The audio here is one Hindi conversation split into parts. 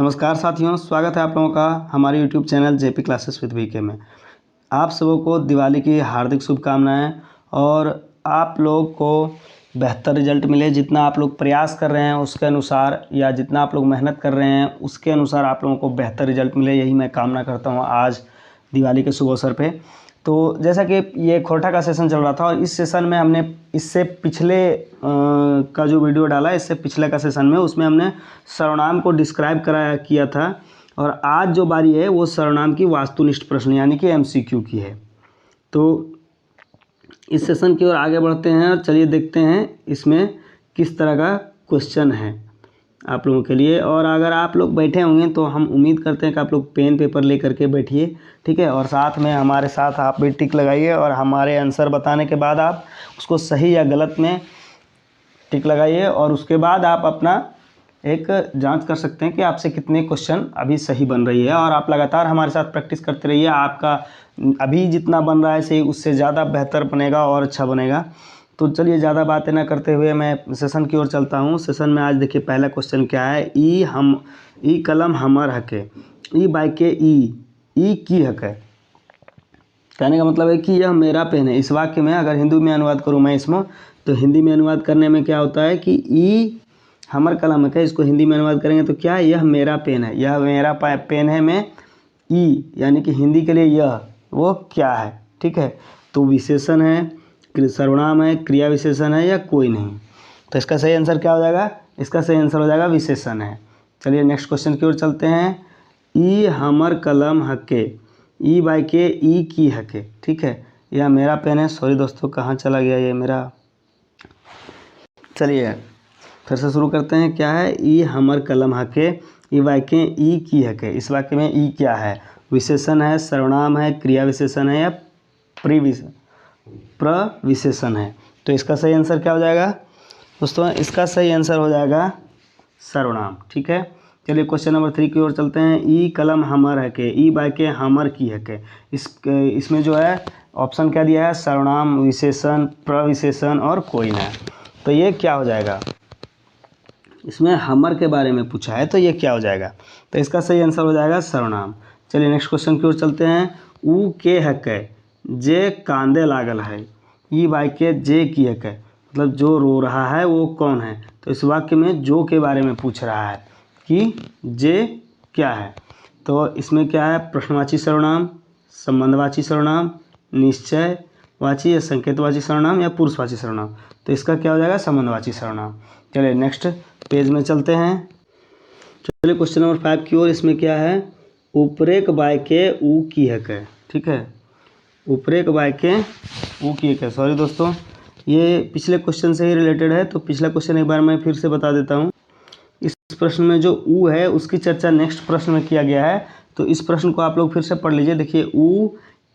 नमस्कार साथियों, स्वागत है आप लोगों का हमारे YouTube channel JP classes with VK में। आप सबों को दिवाली की हार्दिक शुभकामनाएं और आप लोग को बेहतर रिजल्ट मिले। जितना आप लोग प्रयास कर रहे हैं उसके अनुसार या जितना आप लोग मेहनत कर रहे हैं उसके अनुसार आप लोगों को बेहतर रिजल्ट मिले, यही मैं कामना करता हूँ आज दिवाली के शुभ अवसर पर। तो जैसा कि ये खोटा का सेशन चल रहा था और इस सेशन में हमने इससे पिछले का जो वीडियो डाला, इससे पिछले का सेशन में उसमें हमने सर्वनाम को डिस्क्राइब किया था। और आज जो बारी है वो सर्वनाम की वास्तुनिष्ठ प्रश्न यानी कि एमसीक्यू की है। तो इस सेशन की ओर आगे बढ़ते हैं और चलिए देखते हैं इसमें किस तरह का क्वेश्चन है आप लोगों के लिए। और अगर आप लोग बैठे होंगे तो हम उम्मीद करते हैं कि आप लोग पेन पेपर ले करके बैठिए, ठीक है। और साथ में हमारे साथ आप भी टिक लगाइए और हमारे आंसर बताने के बाद आप उसको सही या गलत में टिक लगाइए और उसके बाद आप अपना एक जांच कर सकते हैं कि आपसे कितने क्वेश्चन अभी सही बन रही है। और आप लगातार हमारे साथ प्रैक्टिस करते रहिए, आपका अभी जितना बन रहा है सही उससे ज़्यादा बेहतर बनेगा और अच्छा बनेगा। तो चलिए ज़्यादा बातें ना करते हुए मैं सेशन की ओर चलता हूँ। सेशन में आज देखिए पहला क्वेश्चन क्या है। ई कलम हमर हके, ई बाइके ई की हके। कहने का मतलब है कि यह मेरा पेन है। इस वाक्य में अगर हिंदी में अनुवाद करूँ मैं इसमें, तो हिंदी में अनुवाद करने में क्या होता है कि ई हमर कलम है, इसको हिंदी में अनुवाद करेंगे तो क्या, यह मेरा पेन है, यह मेरा पेन है में ई यानी कि हिंदी के लिए यह वो क्या है, ठीक है। तो विशेषण है, सर्वनाम है, क्रिया विशेषण है या कोई नहीं। तो इसका सही आंसर क्या हो जाएगा, इसका सही आंसर हो जाएगा विशेषण है। चलिए नेक्स्ट क्वेश्चन की ओर चलते हैं। ई हमर कलम हके, ई बाइके ई की हके, ठीक है। यह मेरा पेन है। सॉरी दोस्तों, कहाँ चला गया ये मेरा। चलिए फिर से शुरू करते हैं। क्या है, ई हमर कलम हके, ई वाक्य ई की हके। इस वाक्य में ई क्या है, विशेषण है, सर्वनाम है, क्रिया विशेषण है या प्रविशेषण है। तो इसका सही आंसर क्या हो जाएगा दोस्तों, इसका सही आंसर हो जाएगा सर्वनाम, ठीक है। चलिए क्वेश्चन नंबर 3 की ओर चलते हैं। ई कलम हमर हके, ई वाक्य हमर की हके। इसमें जो है ऑप्शन क्या दिया है, सर्वनाम, विशेषण, प्रविशेषण और कोई ना। तो ये क्या हो जाएगा, इसमें हमर के बारे में पूछा है तो ये क्या हो जाएगा, तो इसका सही आंसर हो जाएगा सर्वनाम। चलिए नेक्स्ट क्वेश्चन की ओर चलते हैं। ऊ के हके, जे कांदे लागल है, ई वाक्य जे की हके। मतलब जो रो रहा है वो कौन है। तो इस वाक्य में जो के बारे में पूछ रहा है कि जे क्या है। तो इसमें क्या है, प्रश्नवाची सर्वनाम, संबंधवाची सर्वनाम, निश्चयवाची या संकेतवाची सर्वनाम या पुरुषवाची सर्वनाम। तो इसका क्या हो जाएगा, संबंधवाची सर्वनाम। चलिए नेक्स्ट पेज में चलते हैं। चलिए क्वेश्चन नंबर 5 की ओर। इसमें क्या है, उपरेक वाक्य ऊ की हके, ठीक है। उपरेक वाक्य ऊ की हके। सॉरी दोस्तों, ये पिछले क्वेश्चन से ही रिलेटेड है, तो पिछला क्वेश्चन एक बार मैं फिर से बता देता हूँ। इस प्रश्न में जो ऊ है उसकी चर्चा नेक्स्ट प्रश्न में किया गया है, तो इस प्रश्न को आप लोग फिर से पढ़ लीजिए। देखिए, ऊ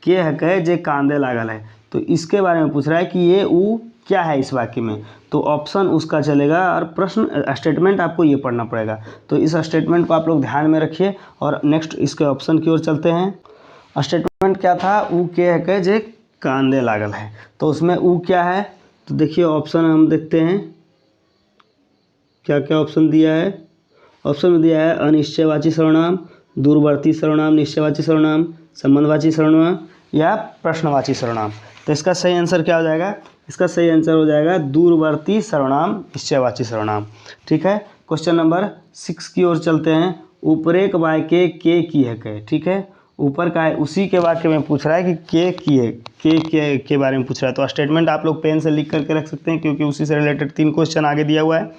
के हके जे कांदे लागल है, तो इसके बारे में पूछ रहा है कि ये ऊ क्या है इस वाक्य में। तो ऑप्शन उसका चलेगा और प्रश्न स्टेटमेंट आपको ये पढ़ना पड़ेगा। तो इस स्टेटमेंट को आप लोग ध्यान में रखिए और नेक्स्ट इसके ऑप्शन की ओर चलते हैं। स्टेटमेंट क्या था, ऊ के हके जे कांदे लागल है। तो उसमें ऊ क्या है, तो देखिए ऑप्शन हम देखते हैं क्या क्या ऑप्शन दिया है। ऑप्शन में दिया है अनिश्चयवाची सर्वनाम, दूरवर्ती सर्वनाम, निश्चयवाची सर्वनाम, संबंधवाची सर्वनाम या प्रश्नवाची सर्वनाम। तो इसका सही आंसर क्या हो जाएगा, इसका सही आंसर हो जाएगा दूरवर्ती सर्वनाम, निश्चयवाची सर्वनाम, ठीक है। क्वेश्चन नंबर 6 की ओर चलते हैं। उपरेक वाक्य के की हके, ठीक है। ऊपर का है उसी के वाक्य में पूछ रहा है कि के की है, के बारे में पूछ रहा है। तो स्टेटमेंट आप लोग पेन से लिख करके रख सकते हैं क्योंकि उसी से रिलेटेड 3 क्वेश्चन आगे दिया हुआ है,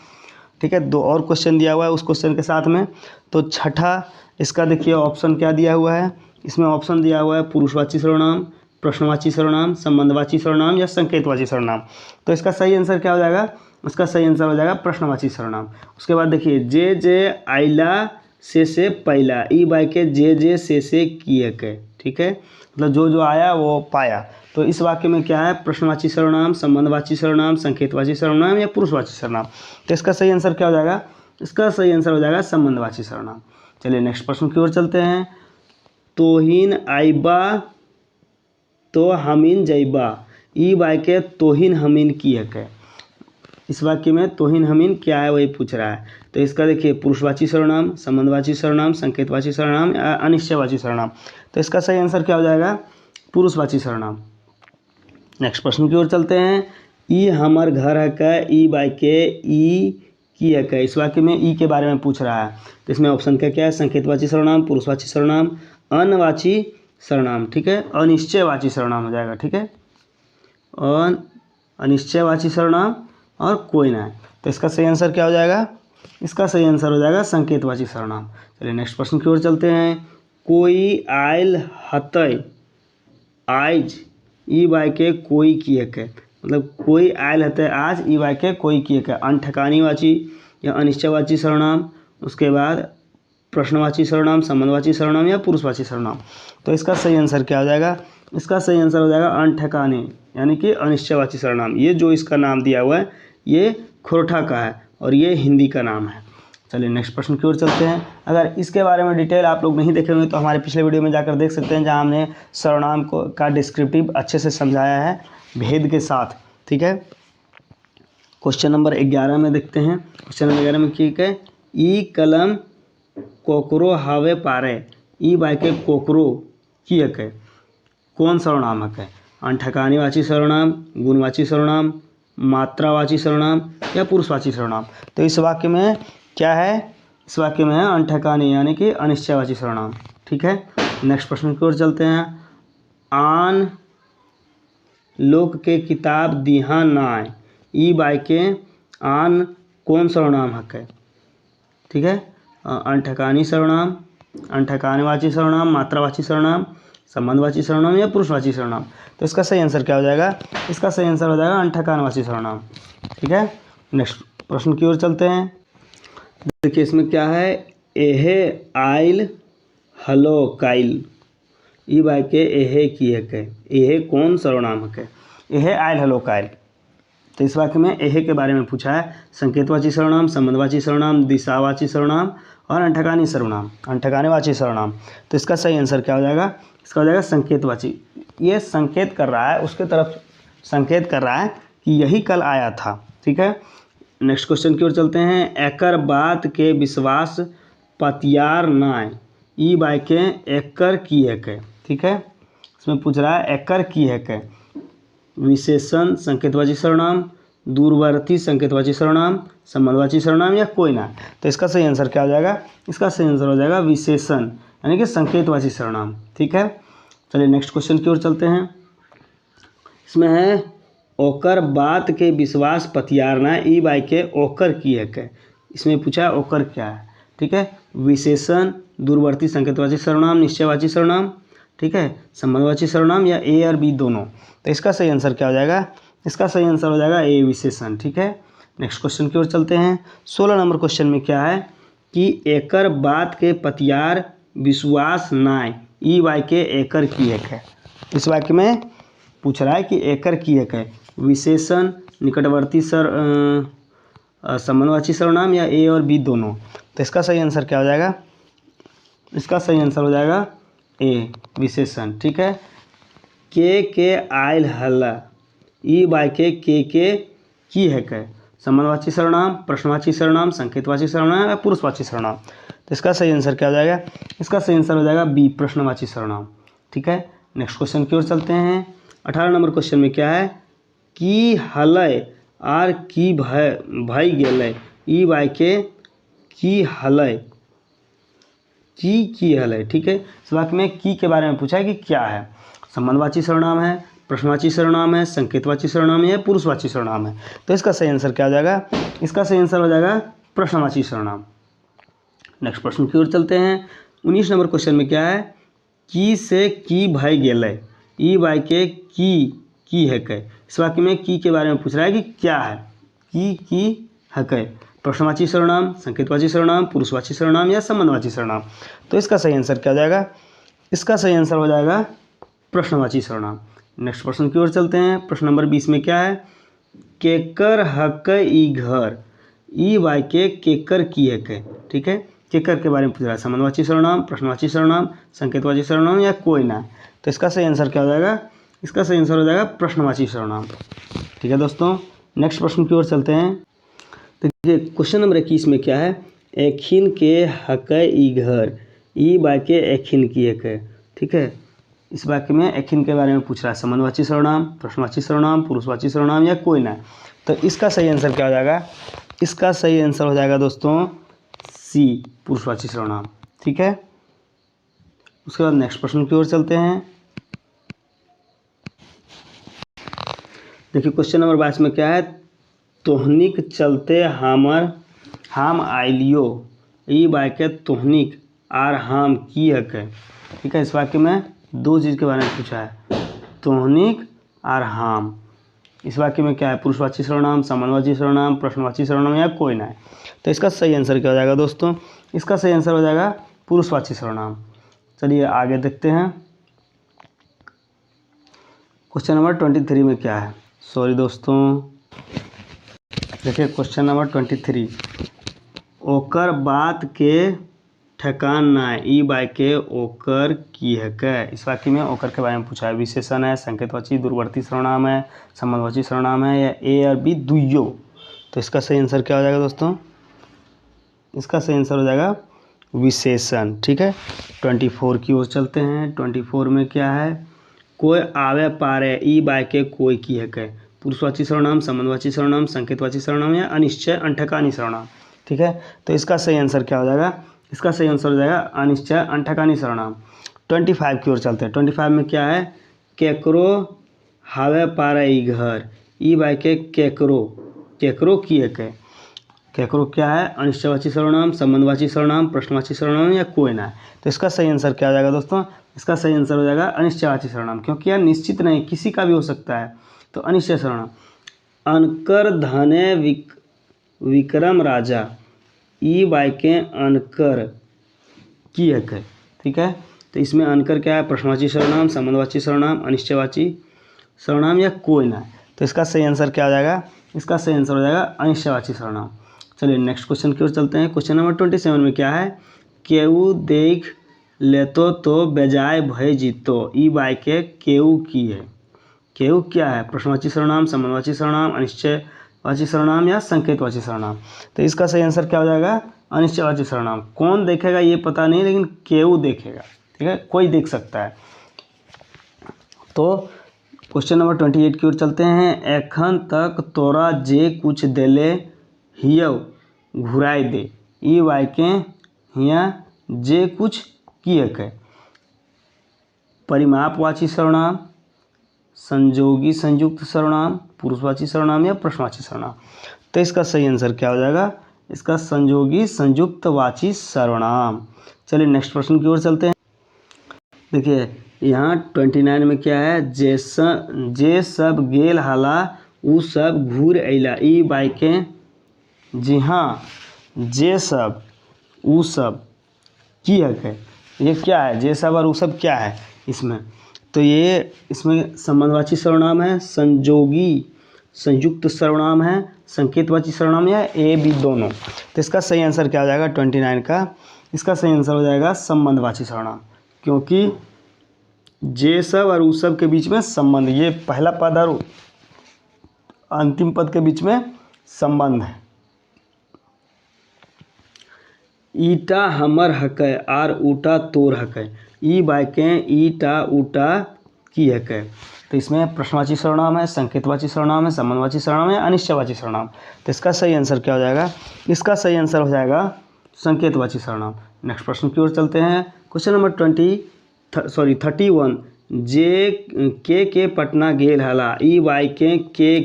ठीक है। 2 और क्वेश्चन दिया हुआ है उस क्वेश्चन के साथ में। तो छठा इसका देखिए ऑप्शन क्या दिया हुआ है। इसमें ऑप्शन दिया हुआ है पुरुषवाची सर्वनाम, प्रश्नवाची सर्वनाम, संबंधवाची सर्वनाम या संकेतवाची सर्वनाम। तो इसका सही आंसर क्या हो जाएगा, इसका सही आंसर हो जाएगा प्रश्नवाची सर्वनाम। उसके बाद देखिए, जे जे आइला से पहला, ई वाक्य जे से की हके, ठीक है। मतलब जो जो आया वो पाया। तो इस वाक्य में क्या है, प्रश्नवाची सर्वनाम, संबंधवाची सर्वनाम, संकेतवाची सर्वनाम या पुरुषवाची सर्वनाम। तो इसका सही आंसर क्या हो जाएगा, इसका सही आंसर हो जाएगा संबंधवाची सर्वनाम। चलिए नेक्स्ट प्रश्न की ओर चलते हैं। तोहिन आइबा तो हमीन जइबा, ई वाक्य तोहिन हमीन की हके। इस वाक्य में तोहिन हमीन क्या है वही पूछ रहा है। तो इसका देखिए पुरुषवाची सर्वनाम, संबंधवाची सर्वनाम, संकेतवाची सर्वनाम या अनिश्चयवाची सर्वनाम। तो इसका सही आंसर क्या हो जाएगा? पुरुषवाची सर्वनाम। नेक्स्ट प्रश्न की ओर चलते हैं। ई हमर घर है का, ई बाई के, ई की है का। इस वाक्य में ई के बारे में पूछ रहा है। तो इसमें ऑप्शन क्या है? संकेतवाची सर्वनाम, पुरुषवाची सर्वनाम, अनवाची सर्वनाम, ठीक है, अनिश्चयवाची सर्वनाम हो जाएगा, ठीक है, अनिश्चयवाची सर्वनाम और कोई ना है। तो इसका सही आंसर क्या हो जाएगा? इसका सही आंसर हो जाएगा संकेतवाची सर्वनाम। चलिए नेक्स्ट प्रश्न की ओर चलते हैं। कोई आयल हतय आइज, ई बाई के कोई किए के, मतलब कोई आयल हतय आज, ई बाई के कोई किए के, अनठकानीवाची या अनिश्चयवाची सर्वनाम, उसके बाद प्रश्नवाची सर्वनाम, संबंधवाची सर्वनाम या पुरुषवाची सर्वनाम। तो इसका सही आंसर क्या हो जाएगा? इसका सही आंसर हो जाएगा अनठकाने, यानी कि अनिश्चयवाची सर्वनाम। ये जो इसका नाम दिया हुआ है ये खोरठा का है और ये हिंदी का नाम है। चलिए नेक्स्ट प्रश्न की ओर चलते हैं। अगर इसके बारे में डिटेल आप लोग नहीं देखे हुए तो हमारे पिछले वीडियो में जाकर देख सकते हैं, जहां हमने सर्वनाम को का डिस्क्रिप्टिव अच्छे से समझाया है भेद के साथ, ठीक है। क्वेश्चन नंबर 11 में देखते हैं। क्वेश्चन नंबर 11 में ठीक है, ई कलम कोकरो हावे पारे, ई बाई के कोकरो की है, कौन सर्वनाम है? अनठकानीवाची सर्वनाम, गुणवाची सर्वनाम, मात्रावाची सर्वनाम या पुरुषवाची सर्वनाम। तो इस वाक्य में क्या है? इस वाक्य में है अनठकानी, यानी कि अनिश्चयवाची सर्वनाम, ठीक है। नेक्स्ट प्रश्न की ओर चलते हैं। आन लोग के किताब दिहा नाय, ई बाई के आन कौन सर्वनाम है? ठीक है, अनठकानी सर्वनाम, अनठकानीवाची सर्वनाम, मात्रावाची सर्वनाम, संबंधवाची सर्वनाम या पुरुषवाची सर्वनाम। तो इसका सही आंसर क्या हो जाएगा? इसका सही आंसर हो जाएगा अनठकानवाची सर्वनाम, ठीक है। नेक्स्ट प्रश्न की ओर चलते हैं। देखिए इसमें क्या है, एहे आइल हलो काइल, ई बाई के एहे की है के, एहे कौन सर्वनाम है? एहे आइल हलो काइल। तो इस वाक्य में एहे के बारे में पूछा है। संकेतवाची सर्वनाम, संबंधवाची सर्वनाम, दिशावाची सर्वनाम और अनठकानी सर्वनाम, अनठकानीवाची सर्वनाम। तो इसका सही आंसर क्या हो जाएगा? इसका हो जाएगा संकेतवाची। ये संकेत कर रहा है, उसके तरफ संकेत कर रहा है कि यही कल आया था, ठीक है। नेक्स्ट क्वेश्चन की ओर चलते हैं। एकर बात के विश्वास पतियार नाय, ई बाई के एकर की है के, ठीक है। इसमें पूछ रहा है एकर की है के, विशेषण संकेतवाची सर्वनाम, दूरवर्ती संकेतवाची सर्वनाम, संबंधवाची सर्वनाम या कोई ना। तो इसका सही आंसर क्या हो जाएगा? इसका सही आंसर हो जाएगा विशेषण, यानी कि संकेतवाची सर्वनाम, ठीक है। चलिए नेक्स्ट क्वेश्चन की ओर चलते हैं। इसमें है ओकर बात के विश्वास पतियारना, ई बाई के ओकर की है के। इसमें पूछा है ओकर क्या है, ठीक है। विशेषण, दूरवर्ती संकेतवाची सर्वनाम, निश्चयवाची सर्वनाम, ठीक है, संबंधवाची सर्वनाम या ए और बी दोनों। तो इसका सही आंसर क्या हो जाएगा? इसका सही आंसर हो जाएगा ए विशेषण, ठीक है। नेक्स्ट क्वेश्चन की ओर चलते हैं। 16 नंबर क्वेश्चन में क्या है कि एकर बात के पतियार विश्वास नाय, ई बाई के एकर की है। इस वाक्य में पूछ रहा है कि एकर की है, विशेषण, निकटवर्ती संबंधवाची सर्वनाम या ए और बी दोनों। तो इसका सही आंसर क्या हो जाएगा? इसका सही आंसर हो जाएगा ए विशेषण, ठीक है। के आयल हल्ला, ई बाई के की है, संबंधवाची सर्वनाम, प्रश्नवाची सर्वनाम, संकेतवाची सर्वनाम या पुरुषवाची सर्वनाम। तो इसका सही आंसर क्या हो जाएगा? इसका सही आंसर हो जाएगा बी प्रश्नवाची सर्वनाम, ठीक है। नेक्स्ट क्वेश्चन की ओर चलते हैं। 18 नंबर क्वेश्चन में क्या है कि हलय आर की भय गेलय, ई बाई के की हलय, की हलय, ठीक है। इस वाक्य में की के बारे में पूछा है कि क्या है, संबंधवाची सर्वनाम है, प्रश्नवाची सर्वनाम है, संकेतवाची सर्वनाम है, पुरुषवाची सर्वनाम है। तो इसका सही आंसर क्या हो जाएगा? इसका सही आंसर हो जाएगा प्रश्नवाची सर्वनाम। नेक्स्ट प्रश्न की ओर चलते हैं। 19 नंबर क्वेश्चन में क्या है की से की भय गेलय, ई बाई के की है के। इस वाक्य में की के बारे में पूछ रहा है कि क्या है, की है के, प्रश्नवाची सर्वनाम, संकेतवाची सर्वनाम, पुरुषवाची सर्वनाम या संबंधवाची सर्वनाम। तो इसका सही आंसर क्या हो जाएगा? इसका सही आंसर हो जाएगा प्रश्नवाची सर्वनाम। नेक्स्ट प्रश्न की ओर चलते हैं। प्रश्न नंबर 20 में क्या है केकर हक ई घर, ई बाई के केकर की है के, ठीक है। केकर के बारे में पूछ रहा है, संबंधवाची सर्वनाम, प्रश्नवाची सर्वनाम, संकेतवाची सर्वनाम या कोई ना। तो इसका सही आंसर क्या हो जाएगा? इसका सही आंसर हो जाएगा प्रश्नवाची सर्वनाम, ठीक है दोस्तों। नेक्स्ट प्रश्न की ओर चलते हैं। देखिए क्वेश्चन नंबर 21 में क्या है, एखिन के हकै ई घर, ई बाके एखिन की हकै। ठीक है, इस वाक्य में एखिन के बारे में पूछ रहा है, संबंधवाची सर्वनाम, प्रश्नवाची सर्वनाम, पुरुषवाची सर्वनाम या कोई ना। तो इसका सही आंसर क्या हो जाएगा, इसका सही आंसर हो जाएगा दोस्तों सी, पुरुषवाची सर्वनाम। ठीक है, उसके बाद नेक्स्ट प्रश्न की ओर चलते हैं। देखिए क्वेश्चन नंबर 22 में क्या है, तोहनिक चलते हम आइलियो, ई बाके तोहनिक आर हम की हकै। ठीक है, इस वाक्य में दो चीज़ के बारे में पूछा है, तोहनिक और हम। इस वाक्य में क्या है, पुरुषवाची सर्वनाम, संबंधवाची सर्वनाम, प्रश्नवाची सर्वनाम या कोई ना है। तो इसका सही आंसर क्या हो जाएगा दोस्तों, इसका सही आंसर हो जाएगा पुरुषवाची सर्वनाम। चलिए आगे देखते हैं। क्वेश्चन नंबर 23 में क्या है, सॉरी दोस्तों, देखिए क्वेश्चन नंबर 23, ओकर बात के ठेकान ना, ई बाके ओकर की हकै। इस वाक्य में ओकर के बारे में पूछा है, विशेषण है, संकेतवाची दूरवर्ती सर्वनाम है, संबंधवाची सर्वनाम है या ए और बी दुइयो। तो इसका सही आंसर क्या हो जाएगा दोस्तों, इसका सही आंसर हो जाएगा विशेषण। ठीक है, 24 की ओर चलते हैं। 24 में क्या है, कोई आवे पारे, ई बाके कोई की हकै। पुरुषवाची सर्वनाम, संबंधवाची सर्वनाम, संकेतवाची सर्वनाम या अनिश्चय अंठकानी सर्वनाम। ठीक है, तो इसका सही आंसर क्या हो जाएगा, इसका सही आंसर हो जाएगा अनिश्चय अंठकानी सर्वनाम। 25 की ओर चलते हैं। 25 में क्या है, केकरो हावे पारे ई घर, ई बाके केकरो, केकरो की हकै। केकरो क्या है, अनिश्चयवाची सर्वनाम, संबंधवाची सर्वनाम, प्रश्नवाची सर्वनाम या कोई ना है। तो इसका सही आंसर क्या हो जाएगा दोस्तों, इसका सही आंसर हो जाएगा अनिश्चयवाची सर्वनाम, क्योंकि यह निश्चित नहीं, किसी का भी हो सकता है। तो अनिश्चय सर्वनाम, अनकर धने विक्रम राजा, ई बाके अनकर की हकै। ठीक है, तो इसमें अनकर क्या है, प्रश्नवाची सर्वनाम, संबंधवाची सर्वनाम, अनिश्चयवाची सर्वनाम या कोई ना है। तो इसका सही आंसर क्या हो जाएगा, इसका सही आंसर हो जाएगा अनिश्चयवाची सर्वनाम। चलिए नेक्स्ट क्वेश्चन की ओर चलते हैं। क्वेश्चन नंबर 27 में क्या है, केऊ देख लेतो तो बेजाय भय जीतो, ई बाके केऊ की है। केऊ क्या है, प्रश्नवाची सर्वनाम, संबंधवाची सर्वनाम, अनिश्चयवाची सर्वनाम या संकेतवाची सर्वनाम। तो इसका सही आंसर क्या हो जाएगा, अनिश्चयवाची सर्वनाम। कौन देखेगा ये पता नहीं, लेकिन केऊ देखेगा। ठीक है, कोई देख सकता है। तो क्वेश्चन नंबर 28 की ओर चलते हैं। एखन तक तोरा जे कुछ देले हियो घुराई दे, ई बाके हिया जे कुछ की हकै। परिमापवाची सर्वनाम, संयोगी संयुक्त सर्वनाम, पुरुषवाची सर्वनाम या प्रश्नवाची सर्वनाम। तो इसका सही आंसर क्या हो जाएगा, इसका संयोगी संयुक्त वाची सर्वनाम। चलिए नेक्स्ट प्रश्न की ओर चलते हैं। देखिए यहाँ 29 में क्या है, जे सब गेल हाला उ सब घूर अइला, ई बाके जी हाँ जे सब उ सब की हकै। ये क्या है, जे सब और उ सब क्या है इसमें, तो ये इसमें संबंधवाची सर्वनाम है, संयोगी संयुक्त सर्वनाम है, संकेतवाची सर्वनाम या ए बी दोनों। तो इसका सही आंसर क्या हो जाएगा 29 का, इसका सही आंसर हो जाएगा संबंधवाची सर्वनाम, क्योंकि जे सब और उ सब के बीच में संबंध, ये पहला पद और अंतिम पद के बीच में संबंध है। ईटा हमर हकै आर ऊटा तोर हकै, ई बाके ईटा ऊटा की हकै। तो इसमें प्रश्नवाची सर्वनाम है, संकेतवाची सर्वनाम है, संबंधवाची सर्वनाम है, अनिश्चयवाची सर्वनाम। तो इसका सही आंसर क्या हो जाएगा, इसका सही आंसर हो जाएगा संकेतवाची सर्वनाम। नेक्स्ट प्रश्न की ओर चलते हैं। क्वेश्चन नंबर 31, जे के पटना गेल हला, ई बाके के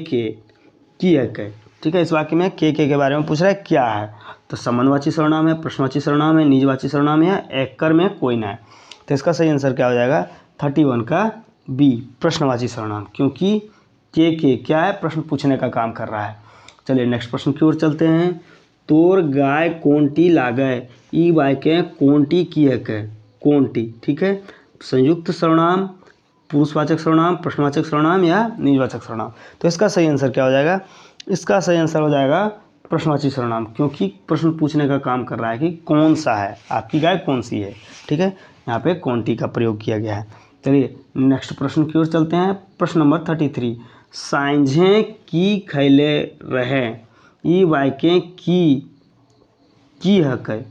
की हकै। ठीक है, इस वाक्य में के बारे में पूछ रहा है क्या है। तो संबंधवाची सर्वनाम है, प्रश्नवाची सर्वनाम है, निजवाची सर्वनाम है, एककर में कोई ना है। तो इसका सही आंसर क्या हो जाएगा 31 का बी, प्रश्नवाची सर्वनाम, क्योंकि के क्या है, प्रश्न पूछने का काम कर रहा है। चलिए नेक्स्ट प्रश्न की ओर चलते हैं। तोर गाय कोंटी लागै, ई बाके कोंटी की हकै, कोंटी। ठीक है, संयुक्त सर्वनाम, पुरुषवाचक सर्वनाम, प्रश्नवाचक सर्वनाम या निजवाचक सर्वनाम। तो इसका सही आंसर क्या हो जाएगा, इसका सही आंसर हो जाएगा प्रश्नवाची सर्वनाम, क्योंकि प्रश्न पूछने का काम कर रहा है कि कौन सा है, आपकी गाय कौन सी है। ठीक है, यहाँ पे कोंटी का प्रयोग किया गया है। चलिए नेक्स्ट प्रश्न की ओर चलते हैं। प्रश्न नंबर 33, साइंझे की खैले रहे, ई बाइकें की हक है।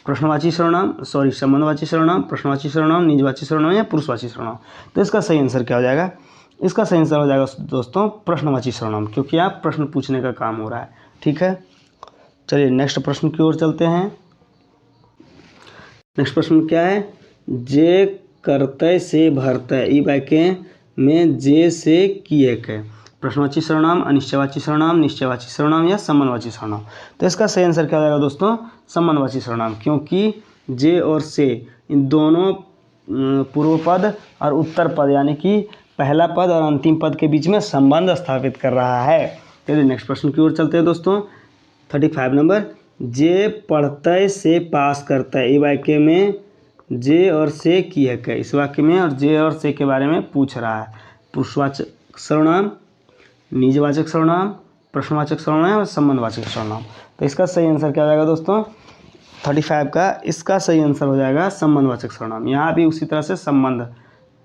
प्रश्नवाची सर्वनाम, सॉरी संबंधवाची सर्वनाम, प्रश्नवाची सर्वनाम, निजवाची सर्वनाम या पुरुषवाची सर्वनाम। तो इसका सही आंसर क्या हो जाएगा? इसका सही आंसर हो जाएगा दोस्तों प्रश्नवाची सर्वनाम, क्योंकि आप प्रश्न पूछने का काम हो रहा है। ठीक है, चलिए नेक्स्ट प्रश्न की ओर चलते हैं। नेक्स्ट प्रश्न क्या है? जे करतय से भरतय, ई वाक्य में जे से की एक है। प्रश्नवाची सर्वनाम, अनिश्चयवाची सर्वनाम, निश्चयवाची सर्वनाम या संबंधवाची सर्वनाम। तो इसका सही आंसर क्या हो जाएगा दोस्तों? संबंधवाची सर्वनाम, क्योंकि जे और से इन दोनों पूर्व पद और उत्तर पद यानी कि पहला पद और अंतिम पद के बीच में संबंध स्थापित कर रहा है। चलिए नेक्स्ट प्रश्न की ओर चलते हैं दोस्तों। 35 नंबर, जे पढ़तय से पास करतय, ये वाक्य में जे और से की हक है। इस वाक्य में और जे और से के बारे में पूछ रहा है। पुरुषवाचक सर्वनाम, निजवाचक सर्वनाम, प्रश्नवाचक सर्वनाम और संबंधवाचक सर्वनाम। तो इसका सही आंसर क्या हो जाएगा दोस्तों? 35 का इसका सही आंसर हो जाएगा संबंधवाचक सर्वनाम। यहाँ भी उसी तरह से संबंध,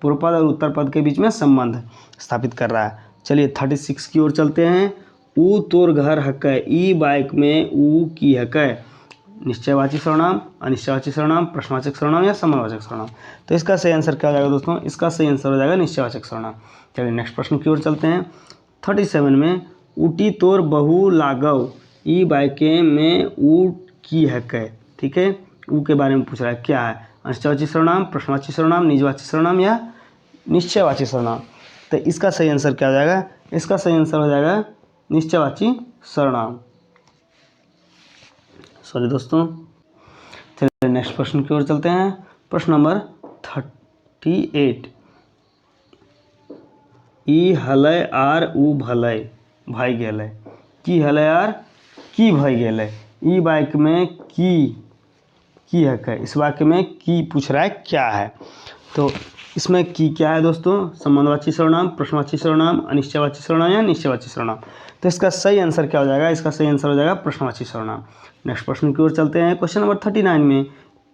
पूर्व पद और उत्तर पद के बीच में संबंध स्थापित कर रहा है। चलिए 36 की ओर चलते हैं। ऊ तोर घर हक है, ई बाइक में ऊ की हक है। निश्चयवाची सर्वनाम, अनिश्चयवाची सर्वनाम, प्रश्नवाचक सर्वनाम या संबंधवाचक सर्वनाम। तो इसका सही आंसर क्या हो जाएगा दोस्तों? इसका सही आंसर हो जाएगा निश्चयवाचक सर्वनाम। चलिए नेक्स्ट प्रश्न की ओर चलते हैं। 37 में ऊटी तोर बहु लागव, ई बाइके में ऊ की हक है। ठीक है, ऊ के बारे में पूछ रहा है, क्या है? अनिश्चयवाची सर्वनाम, प्रश्नवाची सर्वनाम, निजवाची सर्वनाम या निश्चयवाची सर्वनाम। तो इसका सही आंसर क्या हो जाएगा? इसका सही आंसर हो जाएगा निश्चयवाची सर्वनाम। सॉरी दोस्तों, चलिए नेक्स्ट प्रश्न की ओर चलते हैं। प्रश्न नंबर 38, ई हलय आर ऊ भलय भाई गेलय, की हलय आर की भाई गेलय, ई वाक्य में की हक है। इस वाक्य में की पूछ रहा है, क्या है? तो इसमें की क्या है दोस्तों? संबंधवाची सर्वनाम, प्रश्नवाची सर्वनाम, अनिश्चयवाची सर्वनाम या निश्चयवाची सर्वनाम। तो इसका सही आंसर क्या हो जाएगा? इसका सही आंसर हो जाएगा प्रश्नवाची सर्वनाम। नेक्स्ट प्रश्न की ओर चलते हैं। क्वेश्चन नंबर 39 में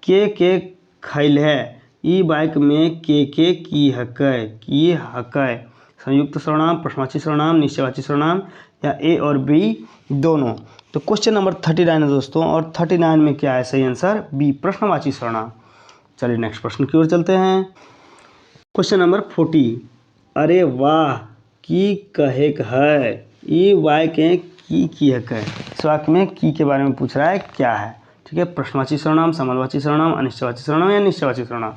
के खैल है, ई वाक्य में के की हक है, की हक है। संयुक्त सर्वनाम, प्रश्नवाची सर्वनाम, निश्चयवाची सर्वनाम या ए और बी दोनों। तो क्वेश्चन नंबर 39 है दोस्तों, और 39 में क्या है सही आंसर? बी, प्रश्नवाची सर्वनाम। चलिए नेक्स्ट प्रश्न की ओर चलते हैं। क्वेश्चन नंबर 40, अरे वाह की कहे है, ई वाक्य की हक है। इस वाक्य में की के बारे में पूछ रहा है, क्या है? ठीक है, प्रश्नवाची सर्वनाम, संबंधवाची सर्वनाम, अनिश्चयवाची सर्वनाम या निश्चयवाची सर्वनाम।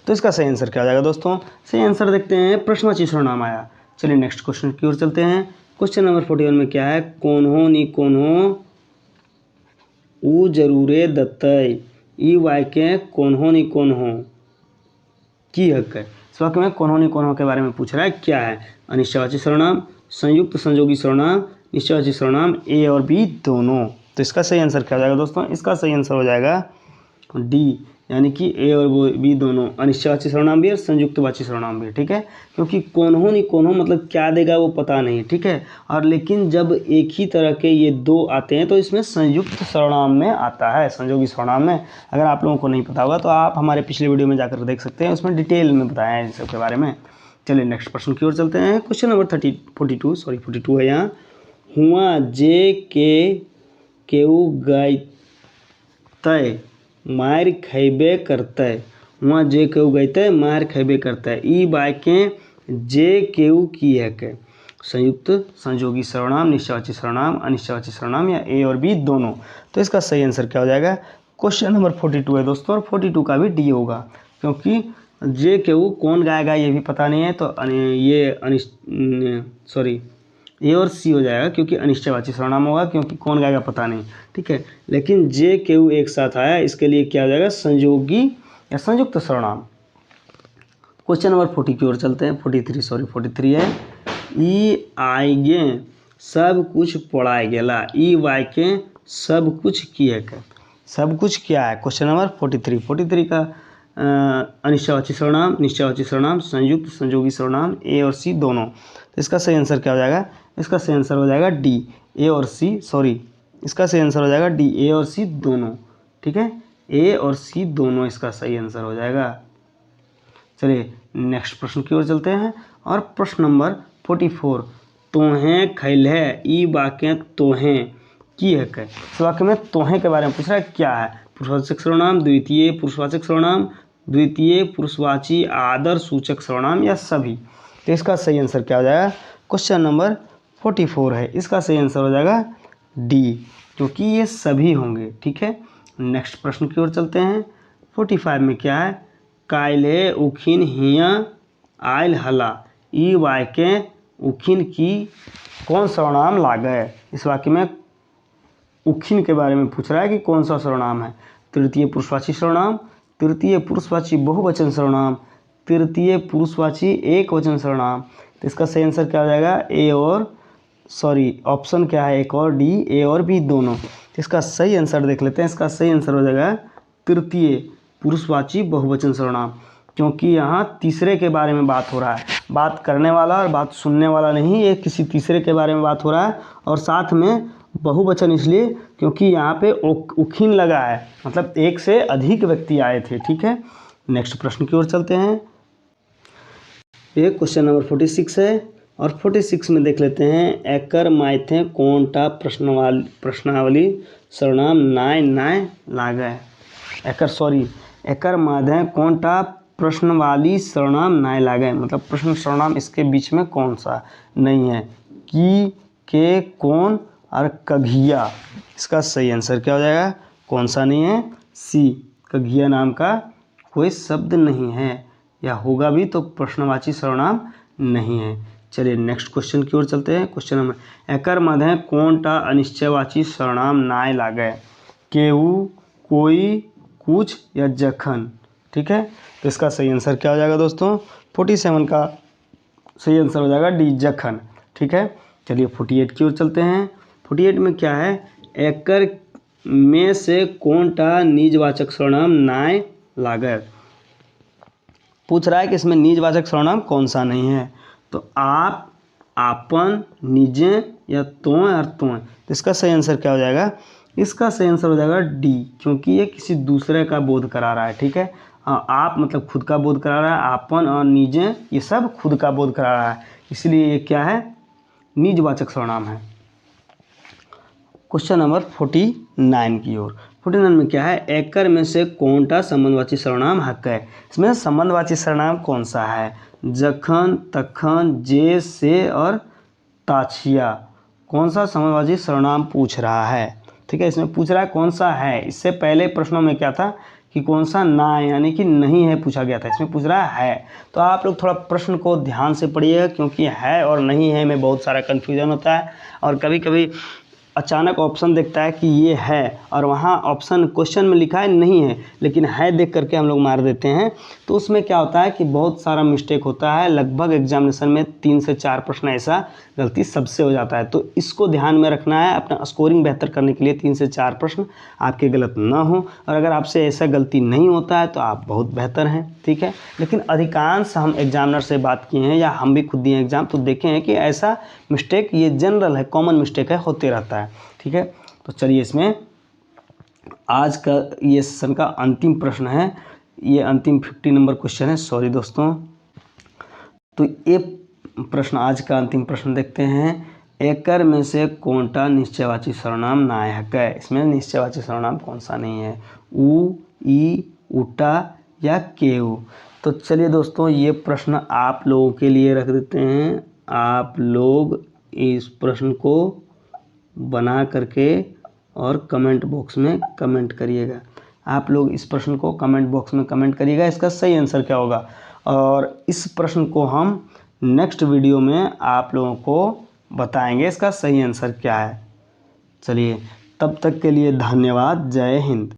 तो इसका सही आंसर क्या हो जाएगा दोस्तों? सही आंसर देखते हैं प्रश्नवाची सर्वनाम आया। चलिए नेक्स्ट क्वेश्चन की ओर चलते हैं। क्वेश्चन नंबर 41 में क्या है? कोन्हो नी कोन्हो ऊ जरूरे दत्तय, ई वाक्य कोन्हो नी कोन्हो की हक है। इस वाक्य में कोन्हो नी कोन्हो के बारे में पूछ रहा है, क्या है? अनिश्चयवाची सर्वनाम, संयुक्त संयोगी सर्वनाम, निश्चयवाची सर्वनाम, ए और बी दोनों। तो इसका सही आंसर क्या हो जाएगा दोस्तों? इसका सही आंसर हो जाएगा डी, यानी कि ए और बी दोनों, अनिश्चयवाची सर्वनाम भी और संयुक्तवाची सर्वनाम भी। ठीक है, क्योंकि कोन्हो नी कोन्हो मतलब क्या देगा वो पता नहीं। ठीक है, और लेकिन जब एक ही तरह के ये दो आते हैं तो इसमें संयुक्त सर्वनाम में आता है, संयोगी सर्वनाम में। अगर आप लोगों को नहीं पता होगा तो आप हमारे पिछले वीडियो में जाकर देख सकते हैं, उसमें डिटेल में बताया है इन सब के बारे में। चलिए नेक्स्ट प्रश्न की ओर चलते हैं। क्वेश्चन नंबर 42 है यहाँ। हुआ जे केऊ गैतय मार खैबे करतय, वहाँ जे केऊ गैतय मार खैबे करतय, ई वाक्य जे केऊ की हक है। संयुक्त संयोगी सर्वनाम, निश्चयवाची सर्वनाम, अनिश्चयवाची सर्वनाम या ए और बी दोनों। तो इसका सही आंसर क्या हो जाएगा? क्वेश्चन नंबर 42 है दोस्तों, और 42 का भी डी होगा, क्योंकि जे केऊ कौन गाएगा ये भी पता नहीं है। तो ये ए और सी हो जाएगा, क्योंकि अनिश्चयवाची सर्वनाम होगा, क्योंकि कौन गाएगा पता नहीं। ठीक है, लेकिन जे केऊ एक साथ आया, इसके लिए क्या हो जाएगा? संयोगी या संयुक्त सर्वनाम। क्वेश्चन नंबर 40 की ओर चलते हैं। 43 है। ई आइगे सब कुछ पढ़ाई गेला, ई वाक्य सब कुछ की हक है। सब कुछ क्या है? क्वेश्चन नंबर 43 का अनिश्चयवाची सर्वनाम, निश्चयवाची सर्वनाम, संयुक्त संयोगी सर्वनाम, ए और सी दोनों। तो इसका सही आंसर क्या हो जाएगा? इसका सही आंसर हो जाएगा डी, ए और सी, इसका सही आंसर हो जाएगा डी, ए और सी दोनों। ठीक है, ए और सी दोनों इसका सही आंसर हो जाएगा। चलिए नेक्स्ट प्रश्न की ओर चलते हैं, और प्रश्न नंबर 44, तोहें खैले ई वाक्य तोहें की है कै। इस वाक्य में तोहें के बारे में पूछ रहा है, क्या है? पुरुषवाचक सर्वनाम, द्वितीय पुरुषवाचक सर्वनाम, द्वितीय पुरुषवाची आदर सूचक सर्वनाम या सभी। तो इसका सही आंसर क्या हो जाएगा? क्वेश्चन नंबर 44 है, इसका सही आंसर हो जाएगा डी, क्योंकि ये सभी होंगे। ठीक है, नेक्स्ट प्रश्न की ओर चलते हैं। 45 में क्या है? कायले उखिन हिया आयल हला ई वाक्य उखिन की कौन सर्वनाम लागे। इस वाक्य में उखिन के बारे में पूछ रहा है कि कौन सा सर्वनाम है। तृतीय पुरुषवाची सर्वनाम, तृतीय पुरुषवाची बहुवचन सर्वनाम, तृतीय पुरुषवाची एक वचन सर्वनाम। तो इसका सही आंसर क्या हो जाएगा? ए और ऑप्शन क्या है? एक और डी, ए और बी दोनों। तो इसका सही आंसर देख लेते हैं। इसका सही आंसर हो जाएगा तृतीय पुरुषवाची बहुवचन सर्वनाम, क्योंकि यहाँ तीसरे के बारे में बात हो रहा है। बात करने वाला और बात सुनने वाला नहीं, ये किसी तीसरे के बारे में बात हो रहा है। और साथ में बहुवचन इसलिए क्योंकि यहाँ पे उखिन लगा है, मतलब एक से अधिक व्यक्ति आए थे। ठीक है, नेक्स्ट प्रश्न की ओर चलते हैं। ये क्वेश्चन नंबर 46 है और 46 में देख लेते हैं। एकर मायथे कोनटा प्रश्नावली सर्वनाम नाय नाय लागे। एकर मायथे कोनटा प्रश्नवाली सर्वनाम नाय लागे, मतलब प्रश्न सर्वनाम इसके बीच में कौन सा नहीं है? की, के, कौन और कघिया। इसका सही आंसर क्या हो जाएगा? कौन सा नहीं है? सी, कघिया नाम का कोई शब्द नहीं है, या होगा भी तो प्रश्नवाची सर्वनाम नहीं है। चलिए नेक्स्ट क्वेश्चन की ओर चलते हैं। क्वेश्चन नंबर एकर मध्य कोनटा अनिश्चयवाची सर्वनाम नाय लागे। केहू, कोई, कुछ या जखन। ठीक है, तो इसका सही आंसर क्या हो जाएगा दोस्तों? 47 का सही आंसर हो जाएगा डी, जखन। ठीक है, चलिए 48 की ओर चलते हैं। 48 में क्या है? एकर में से कोनटा निजवाचक सर्वनाम नाय लागे। पूछ रहा है कि इसमें निजवाचक सर्वनाम कौन सा नहीं है। तो आप, आपन, निजे या तोय और तोय। तो इसका सही आंसर क्या हो जाएगा? इसका सही आंसर हो जाएगा डी, क्योंकि ये किसी दूसरे का बोध करा रहा है। ठीक है, आप मतलब खुद का बोध करा रहा है, आपन और निजे ये सब खुद का बोध करा रहा है, इसलिए ये क्या है? निजवाचक सर्वनाम है। क्वेश्चन नंबर 49 की ओर। 49 में क्या है? एकर में से कौनटा संबंधवाची सर्वनाम हक है। इसमें संबंधवाची सर्वनाम कौन सा है? जखन, तखन, जे, से और ताछिया। कौन सा संबंधवाची सर्वनाम पूछ रहा है? ठीक है, इसमें पूछ रहा है कौन सा है। इससे पहले प्रश्नों में क्या था कि कौन सा ना यानी कि नहीं है पूछा गया था, इसमें पूछ रहा है। तो आप लोग थोड़ा प्रश्न को ध्यान से पढ़िएगा, क्योंकि है और नहीं है में बहुत सारा कन्फ्यूजन होता है। और कभी कभी अचानक ऑप्शन देखता है कि ये है और वहाँ ऑप्शन क्वेश्चन में लिखा है नहीं है, लेकिन है देख करके हम लोग मार देते हैं। तो उसमें क्या होता है कि बहुत सारा मिस्टेक होता है। लगभग एग्जामिनेशन में 3 से 4 प्रश्न ऐसा गलती सबसे हो जाता है। तो इसको ध्यान में रखना है, अपना स्कोरिंग बेहतर करने के लिए 3 से 4 प्रश्न आपके गलत ना हो। और अगर आपसे ऐसा गलती नहीं होता है तो आप बहुत बेहतर हैं। ठीक है, लेकिन अधिकांश हम एग्जामिनर से बात किए हैं या हम भी खुद दिए एग्जाम, तो देखे हैं कि ऐसा मिस्टेक ये जनरल है, कॉमन मिस्टेक है, होते रहता है। ठीक है, तो चलिए इसमें आज का ये सेशन का अंतिम प्रश्न है। ये अंतिम 50 नंबर क्वेश्चन है, सॉरी दोस्तों। तो ये प्रश्न, आज का अंतिम प्रश्न देखते हैं। एकर में से कौनटा निश्चयवाची सर्वनाम नाय है। इसमें निश्चयवाची सर्वनाम कौन सा नहीं है? उ, ई, उटा या केहू। तो चलिए दोस्तों, ये प्रश्न आप लोगों के लिए रख देते हैं। आप लोग इस प्रश्न को बना करके और कमेंट बॉक्स में कमेंट करिएगा। आप लोग इस प्रश्न को कमेंट बॉक्स में कमेंट करिएगा, इसका सही आंसर क्या होगा। और इस प्रश्न को हम नेक्स्ट वीडियो में आप लोगों को बताएंगे इसका सही आंसर क्या है। चलिए, तब तक के लिए धन्यवाद। जय हिंद।